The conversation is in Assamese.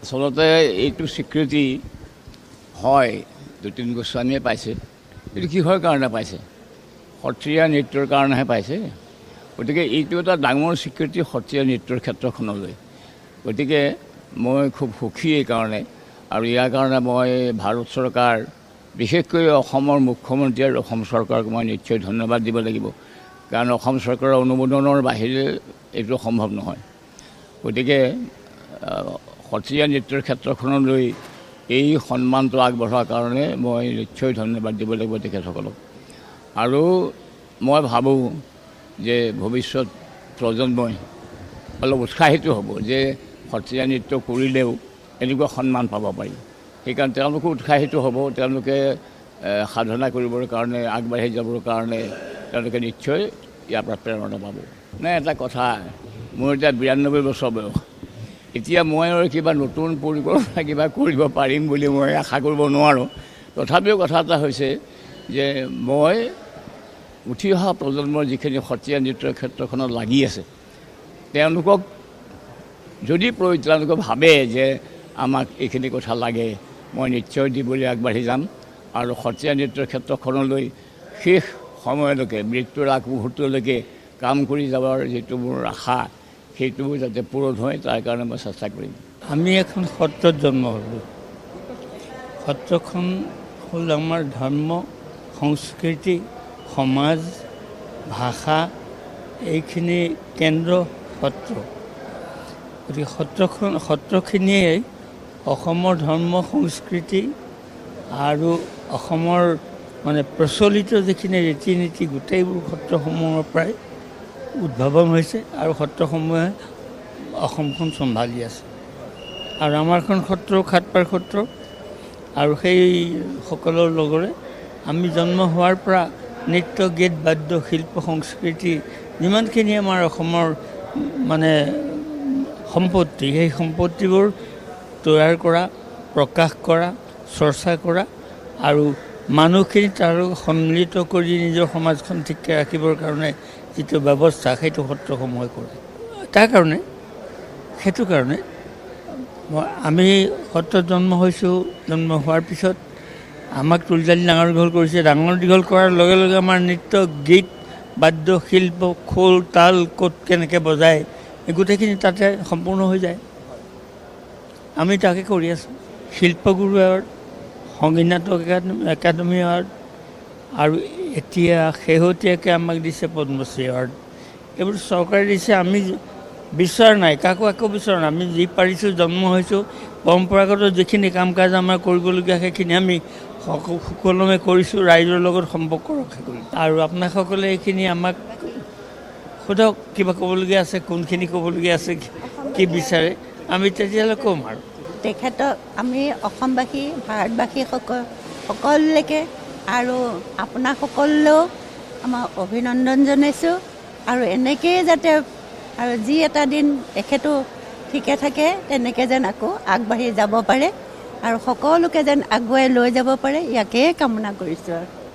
আচলতে এইটো স্বীকৃতি হয় যতীন গোস্বামীয়ে পাইছে, কিন্তু কিহৰ কাৰণে পাইছে? সত্ৰীয়া নৃত্যৰ কাৰণেহে পাইছে। গতিকে এইটো এটা ডাঙৰ স্বীকৃতি সত্ৰীয়া নৃত্যৰ ক্ষেত্ৰখনলৈ। গতিকে মই খুব সুখী এইকাৰণে, আৰু ইয়াৰ কাৰণে মই ভাৰত চৰকাৰ, বিশেষকৈ অসমৰ মুখ্যমন্ত্ৰী আৰু অসম চৰকাৰক মই নিশ্চয় ধন্যবাদ দিব লাগিব, কাৰণ অসম চৰকাৰৰ অনুমোদনৰ বাহিৰে এইটো সম্ভৱ নহয়। গতিকে সত্ৰীয়া নৃত্যৰ ক্ষেত্ৰখনলৈ এই সন্মানটো আগবঢ়োৱাৰ কাৰণে মই নিশ্চয় ধন্যবাদ দিব লাগিব তেখেতসকলক। আৰু মই ভাবোঁ যে ভৱিষ্যত প্ৰজন্মই অলপ উৎসাহিত হ'ব যে সত্ৰীয়া নৃত্য কৰিলেও এনেকুৱা সন্মান পাব পাৰি। সেইকাৰণে তেওঁলোকো উৎসাহিত হ'ব, তেওঁলোকে সাধনা কৰিবৰ কাৰণে, আগবাঢ়ি যাবৰ কাৰণে তেওঁলোকে নিশ্চয় ইয়াৰ পৰা প্ৰেৰণা পাব। এটা কথা, মোৰ এতিয়া 92 বছৰ বয়স। এতিয়া মই আৰু কিবা নতুন পৰিকল্পনা কিবা কৰিব পাৰিম বুলি মই আশা কৰিব নোৱাৰোঁ। তথাপিও কথা এটা হৈছে যে মই উঠি অহা প্ৰজন্মৰ যিখিনি সত্ৰীয়া নৃত্যৰ ক্ষেত্ৰখনত লাগি আছে, তেওঁলোকক যদি তেওঁলোকে ভাবে যে আমাক এইখিনি কথা লাগে, মই নিশ্চয় দিবলৈ আগবাঢ়ি যাম। আৰু সত্ৰীয়া নৃত্যৰ ক্ষেত্ৰখনলৈ শেষ সময়লৈকে, মৃত্যুৰ আগমুহূৰ্তলৈকে কাম কৰি যাবৰ যিটো মোৰ আশা, সেইটো যাতে পূৰণ হয়, তাৰ কাৰণে মই চেষ্টা কৰিম। আমি এখন সত্ৰত জন্ম হ'লোঁ। সত্ৰখন হ'ল আমাৰ ধৰ্ম, সংস্কৃতি, সমাজ, ভাষা, এইখিনি কেন্দ্ৰ সত্ৰ। গতিকে সত্ৰখিনিয়ে অসমৰ ধৰ্ম সংস্কৃতি আৰু অসমৰ প্ৰচলিত যিখিনি ৰীতি নীতি, গোটেইবোৰ সত্ৰসমূহৰ পৰাই উদ্ভাৱন হৈছে, আৰু সত্ৰসমূহে অসমখন চম্ভালি আছে। আৰু আমাৰখন সত্ৰ খাটপাৰ সত্ৰ, আৰু সেই সকলৰ লগৰে আমি জন্ম হোৱাৰ পৰা নৃত্য, গীত, বাদ্য, শিল্প, সংস্কৃতি, যিমানখিনি আমাৰ অসমৰ সম্পত্তি, সেই সম্পত্তিবোৰ তৈয়াৰ কৰা, প্ৰকাশ কৰা, চৰ্চা কৰা, আৰু মানুহখিনি তাৰ সন্মিলিত কৰি নিজৰ সমাজখন ঠিককৈ ৰাখিবৰ কাৰণে যিটো ব্যৱস্থা, সেইটো সত্ৰসমূহে কৰে। সেইটো কাৰণে আমি সত্ৰত জন্ম হৈছোঁ। জন্ম হোৱাৰ পিছত আমাক তুলজালি ডাঙৰ দীঘল কৰিছে। ডাঙৰ দীঘল কৰাৰ লগে লগে আমাৰ নৃত্য, গীত, বাদ্য, শিল্প, খোল, তাল ক'ত কেনেকৈ বজায়, এই গোটেইখিনি তাতে সম্পূৰ্ণ হৈ যায়। আমি তাকে কৰি আছোঁ। শিল্পগুৰু এৱাৰ্ড, সংগীত নাটক একাডেমি এৱাৰ্ড, আৰু এতিয়া শেহতীয়াকৈ আমাক দিছে পদ্মশ্ৰী এৱাৰ্ড। এইবোৰ চৰকাৰে দিছে, আমি বিচৰা নাই, কাকো একো বিচৰা নাই। আমি যি পাৰিছোঁ, জন্ম হৈছোঁ, পৰম্পৰাগত যিখিনি কাম কাজ আমাৰ কৰিবলগীয়া সেইখিনি আমি সুকলমে কৰিছোঁ, ৰাইজৰ লগত সম্পৰ্ক ৰক্ষা কৰি। আৰু আপোনাসকলে এইখিনি আমাক সোধক, কিবা ক'বলগীয়া আছে, কোনখিনি ক'বলগীয়া আছে, কি বিচাৰে, আমি তেতিয়াহ'লে ক'ম। আৰু তেখেতক আমি অসমবাসী, ভাৰতবাসী সকলোলৈকে আৰু আপোনাক সকলোলৈও আমাৰ অভিনন্দন জনাইছোঁ। আৰু এনেকৈয়ে যাতে আৰু যি এটা দিন তেখেতো ঠিকে থাকে, তেনেকৈ যেন আকৌ আগবাঢ়ি যাব পাৰে, আৰু সকলোকে যেন আগুৱাই লৈ যাব পাৰে, ইয়াকেই কামনা কৰিছোঁ। আৰু